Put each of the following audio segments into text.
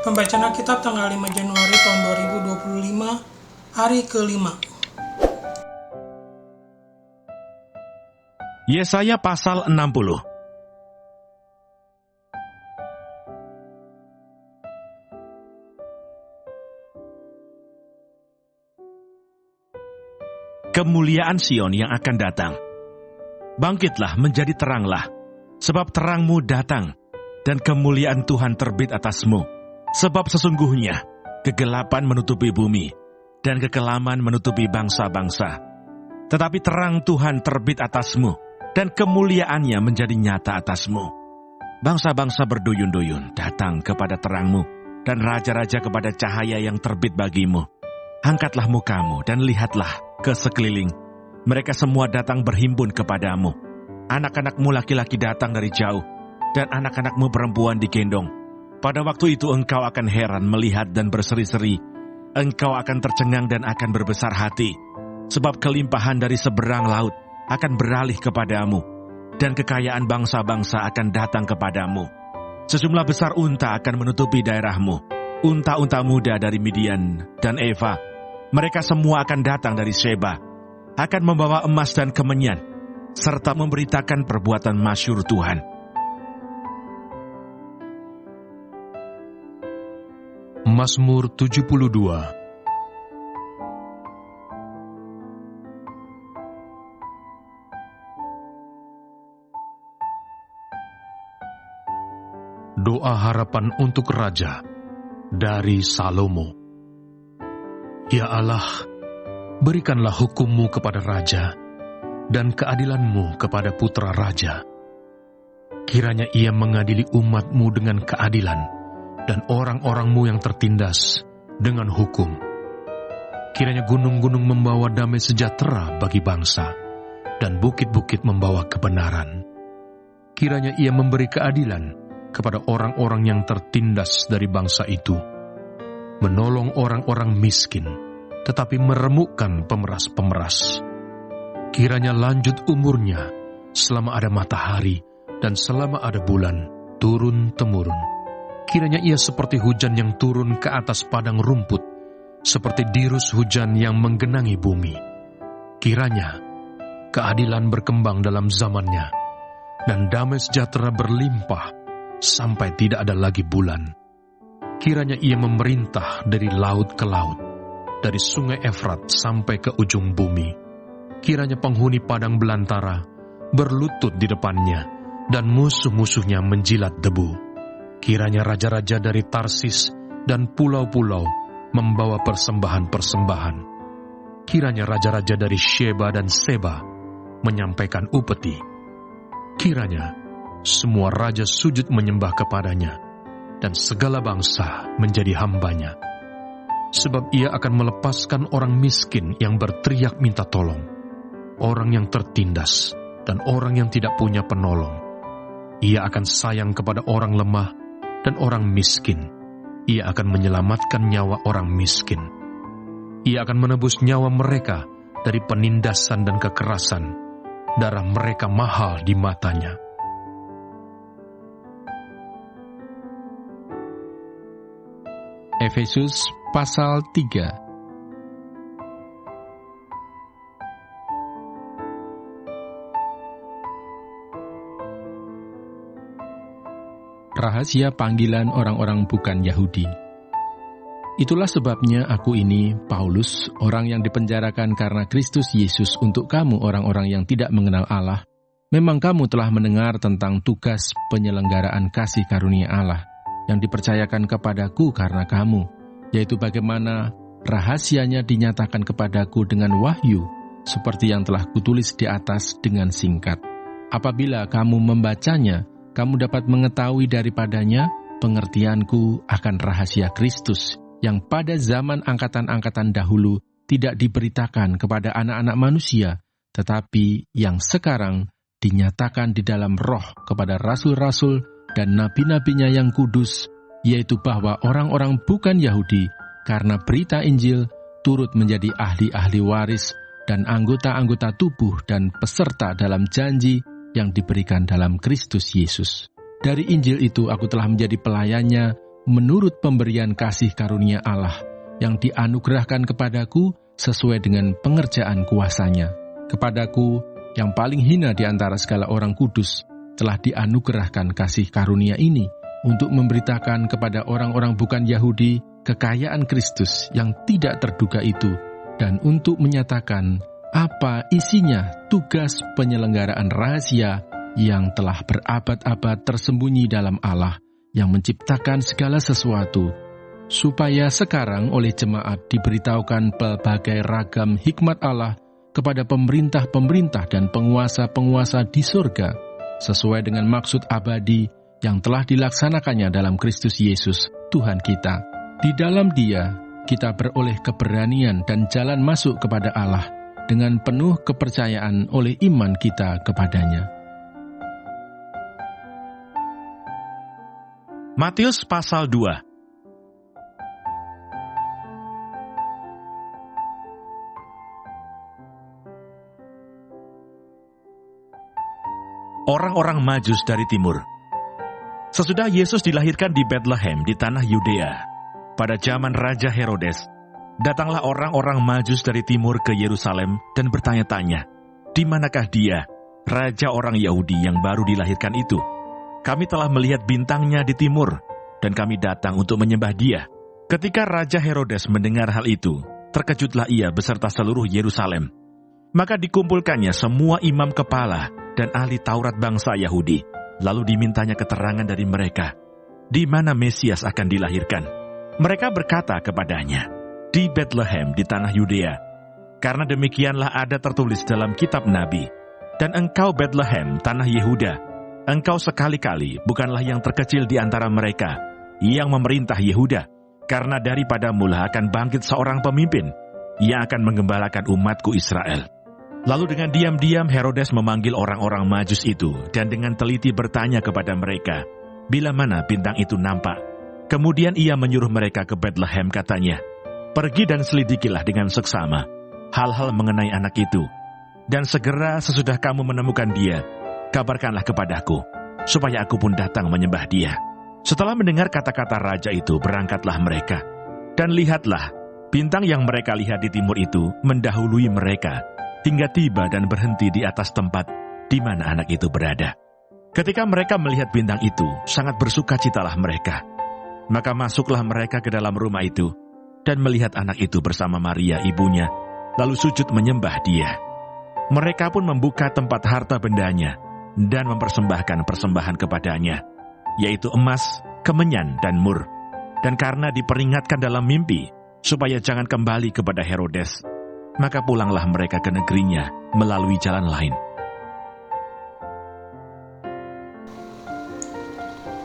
Pembacaan Alkitab tanggal 5 Januari tahun 2025, hari ke-5. Yesaya pasal 60. Kemuliaan Sion yang akan datang. Bangkitlah, menjadi teranglah, sebab terangmu datang, dan kemuliaan Tuhan terbit atasmu. Sebab sesungguhnya kegelapan menutupi bumi, dan kekelaman menutupi bangsa-bangsa. Tetapi terang Tuhan terbit atasmu, dan kemuliaannya menjadi nyata atasmu. Bangsa-bangsa berduyun-duyun datang kepada terangmu, dan raja-raja kepada cahaya yang terbit bagimu. Angkatlah mukamu dan lihatlah ke sekeliling. Mereka semua datang berhimpun kepadamu. Anak-anakmu laki-laki datang dari jauh, dan anak-anakmu perempuan digendong. Pada waktu itu engkau akan heran melihat dan berseri-seri. Engkau akan tercengang dan akan berbesar hati. Sebab kelimpahan dari seberang laut akan beralih kepadamu, dan kekayaan bangsa-bangsa akan datang kepadamu. Sejumlah besar unta akan menutupi daerahmu. Unta-unta muda dari Midian dan Eva. Mereka semua akan datang dari Sheba. Akan membawa emas dan kemenyan, serta memberitakan perbuatan masyhur Tuhan. Mazmur 72. Doa harapan untuk Raja dari Salomo. Ya Allah, berikanlah hukum-Mu kepada Raja dan keadilan-Mu kepada putra Raja. Kiranya ia mengadili umat-Mu dengan keadilan, dan orang-orang-Mu yang tertindas dengan hukum. Kiranya gunung-gunung membawa damai sejahtera bagi bangsa, dan bukit-bukit membawa kebenaran. Kiranya ia memberi keadilan kepada orang-orang yang tertindas dari bangsa itu, menolong orang-orang miskin, tetapi meremukkan pemeras-pemeras. Kiranya lanjut umurnya selama ada matahari, dan selama ada bulan, turun-temurun. Kiranya ia seperti hujan yang turun ke atas padang rumput, seperti dirus hujan yang menggenangi bumi. Kiranya keadilan berkembang dalam zamannya, dan damai sejahtera berlimpah sampai tidak ada lagi bulan. Kiranya ia memerintah dari laut ke laut, dari sungai Efrat sampai ke ujung bumi. Kiranya penghuni padang belantara berlutut di depannya, dan musuh-musuhnya menjilat debu. Kiranya raja-raja dari Tarsis dan pulau-pulau membawa persembahan-persembahan. Kiranya raja-raja dari Sheba dan Seba menyampaikan upeti. Kiranya semua raja sujud menyembah kepadanya, dan segala bangsa menjadi hambanya. Sebab ia akan melepaskan orang miskin yang berteriak minta tolong, orang yang tertindas, dan orang yang tidak punya penolong. Ia akan sayang kepada orang lemah dan orang miskin. Ia akan menyelamatkan nyawa orang miskin. Ia akan menebus nyawa mereka dari penindasan dan kekerasan. Darah mereka mahal di matanya. Efesus pasal 3. Rahasia panggilan orang-orang bukan Yahudi. Itulah sebabnya aku ini, Paulus, orang yang dipenjarakan karena Kristus Yesus untuk kamu orang-orang yang tidak mengenal Allah. Memang kamu telah mendengar tentang tugas penyelenggaraan kasih karunia Allah yang dipercayakan kepadaku karena kamu, yaitu bagaimana rahasianya dinyatakan kepadaku dengan wahyu, seperti yang telah kutulis di atas dengan singkat. Apabila kamu membacanya, kamu dapat mengetahui daripadanya pengertianku akan rahasia Kristus yang pada zaman angkatan-angkatan dahulu tidak diberitakan kepada anak-anak manusia, tetapi yang sekarang dinyatakan di dalam roh kepada rasul-rasul dan nabi-nabinya yang kudus, yaitu bahwa orang-orang bukan Yahudi karena berita Injil turut menjadi ahli-ahli waris dan anggota-anggota tubuh dan peserta dalam janji yang diberikan dalam Kristus Yesus. Dari Injil itu aku telah menjadi pelayannya menurut pemberian kasih karunia Allah yang dianugerahkan kepadaku sesuai dengan pengerjaan kuasa-Nya. Kepadaku, yang paling hina di antara segala orang kudus, telah dianugerahkan kasih karunia ini untuk memberitakan kepada orang-orang bukan Yahudi kekayaan Kristus yang tidak terduga itu, dan untuk menyatakan apa isinya tugas penyelenggaraan rahasia yang telah berabad-abad tersembunyi dalam Allah yang menciptakan segala sesuatu, supaya sekarang oleh jemaat diberitahukan berbagai ragam hikmat Allah kepada pemerintah-pemerintah dan penguasa-penguasa di surga, sesuai dengan maksud abadi yang telah dilaksanakannya dalam Kristus Yesus, Tuhan kita. Di dalam Dia, kita beroleh keberanian dan jalan masuk kepada Allah dengan penuh kepercayaan oleh iman kita kepadanya. Matius pasal 2. Orang-orang Majus dari timur. Sesudah Yesus dilahirkan di Betlehem di tanah Yudea, pada zaman Raja Herodes, datanglah orang-orang Majus dari timur ke Yerusalem dan bertanya-tanya, "Di manakah Dia, Raja orang Yahudi yang baru dilahirkan itu? Kami telah melihat bintangnya di timur, dan kami datang untuk menyembah Dia." Ketika Raja Herodes mendengar hal itu, terkejutlah ia beserta seluruh Yerusalem. Maka dikumpulkannya semua imam kepala dan ahli Taurat bangsa Yahudi, lalu dimintanya keterangan dari mereka, di mana Mesias akan dilahirkan. Mereka berkata kepadanya, "Di Betlehem di tanah Yudea, karena demikianlah ada tertulis dalam kitab Nabi, dan engkau Betlehem tanah Yehuda, engkau sekali-kali bukanlah yang terkecil di antara mereka yang memerintah Yehuda, karena daripadamulah akan bangkit seorang pemimpin yang akan menggembalakan umatku Israel." Lalu dengan diam-diam Herodes memanggil orang-orang Majus itu dan dengan teliti bertanya kepada mereka, bila mana bintang itu nampak. Kemudian ia menyuruh mereka ke Betlehem, katanya, "Pergi dan selidikilah dengan seksama hal-hal mengenai anak itu, dan segera sesudah kamu menemukan dia, kabarkanlah kepadaku, supaya aku pun datang menyembah dia." Setelah mendengar kata-kata raja itu, berangkatlah mereka. Dan lihatlah, bintang yang mereka lihat di timur itu mendahului mereka, hingga tiba dan berhenti di atas tempat di mana anak itu berada. Ketika mereka melihat bintang itu, sangat bersukacitalah mereka. Maka masuklah mereka ke dalam rumah itu, dan melihat anak itu bersama Maria ibunya, lalu sujud menyembah dia. Mereka pun membuka tempat harta bendanya, dan mempersembahkan persembahan kepadanya, yaitu emas, kemenyan, dan mur. Dan karena diperingatkan dalam mimpi, supaya jangan kembali kepada Herodes, maka pulanglah mereka ke negerinya melalui jalan lain.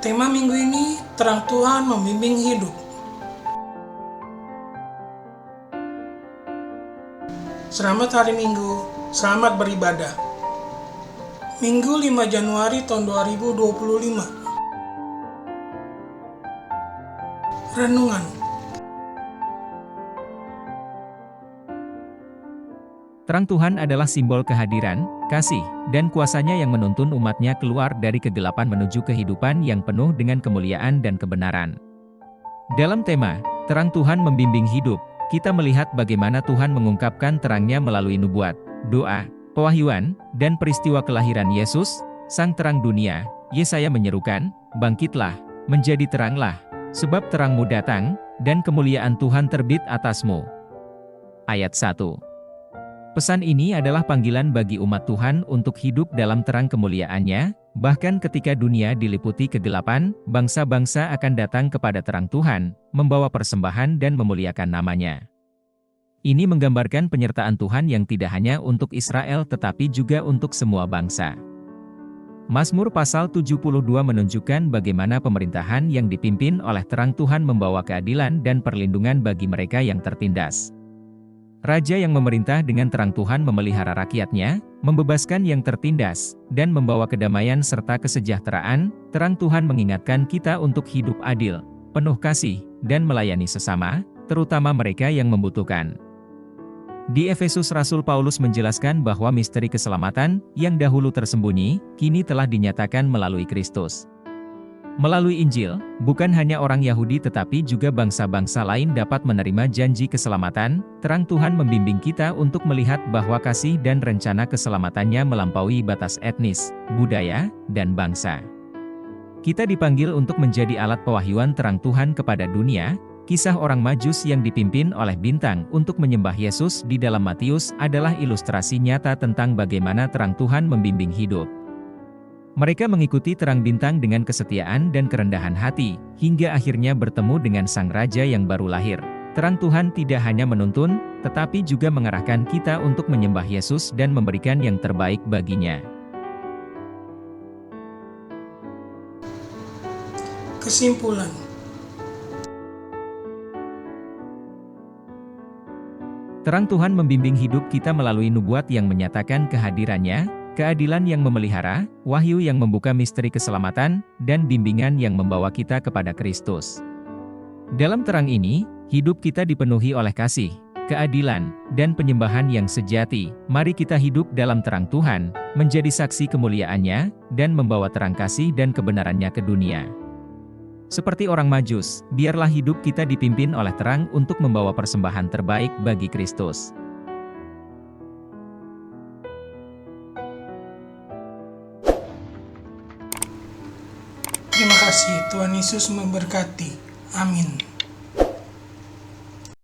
Tema minggu ini, terang Tuhan membimbing hidup. Selamat hari Minggu, selamat beribadah. Minggu 5 Januari tahun 2025. Renungan. Terang Tuhan adalah simbol kehadiran, kasih, dan kuasa-Nya yang menuntun umat-Nya keluar dari kegelapan menuju kehidupan yang penuh dengan kemuliaan dan kebenaran. Dalam tema, Terang Tuhan Membimbing Hidup, kita melihat bagaimana Tuhan mengungkapkan terang-Nya melalui nubuat, doa, pewahyuan, dan peristiwa kelahiran Yesus, Sang Terang Dunia. Yesaya menyerukan, "Bangkitlah, menjadi teranglah, sebab terangmu datang, dan kemuliaan Tuhan terbit atasmu." Ayat 1. Pesan ini adalah panggilan bagi umat Tuhan untuk hidup dalam terang kemuliaan-Nya, bahkan ketika dunia diliputi kegelapan, bangsa-bangsa akan datang kepada terang Tuhan, membawa persembahan dan memuliakan nama-Nya. Ini menggambarkan penyertaan Tuhan yang tidak hanya untuk Israel tetapi juga untuk semua bangsa. Mazmur pasal 72 menunjukkan bagaimana pemerintahan yang dipimpin oleh terang Tuhan membawa keadilan dan perlindungan bagi mereka yang tertindas. Raja yang memerintah dengan terang Tuhan memelihara rakyatnya, membebaskan yang tertindas, dan membawa kedamaian serta kesejahteraan. Terang Tuhan mengingatkan kita untuk hidup adil, penuh kasih, dan melayani sesama, terutama mereka yang membutuhkan. Di Efesus Rasul Paulus menjelaskan bahwa misteri keselamatan, yang dahulu tersembunyi, kini telah dinyatakan melalui Kristus. Melalui Injil, bukan hanya orang Yahudi tetapi juga bangsa-bangsa lain dapat menerima janji keselamatan. Terang Tuhan membimbing kita untuk melihat bahwa kasih dan rencana keselamatannya melampaui batas etnis, budaya, dan bangsa. Kita dipanggil untuk menjadi alat pewahyuan terang Tuhan kepada dunia. Kisah orang Majus yang dipimpin oleh bintang untuk menyembah Yesus di dalam Matius adalah ilustrasi nyata tentang bagaimana terang Tuhan membimbing hidup. Mereka mengikuti terang bintang dengan kesetiaan dan kerendahan hati, hingga akhirnya bertemu dengan Sang Raja yang baru lahir. Terang Tuhan tidak hanya menuntun, tetapi juga mengarahkan kita untuk menyembah Yesus dan memberikan yang terbaik baginya. Kesimpulan. Terang Tuhan membimbing hidup kita melalui nubuat yang menyatakan kehadirannya, keadilan yang memelihara, wahyu yang membuka misteri keselamatan, dan bimbingan yang membawa kita kepada Kristus. Dalam terang ini, hidup kita dipenuhi oleh kasih, keadilan, dan penyembahan yang sejati. Mari kita hidup dalam terang Tuhan, menjadi saksi kemuliaannya, dan membawa terang kasih dan kebenarannya ke dunia. Seperti orang Majus, biarlah hidup kita dipimpin oleh terang untuk membawa persembahan terbaik bagi Kristus. Terima kasih, Tuhan Yesus memberkati. Amin.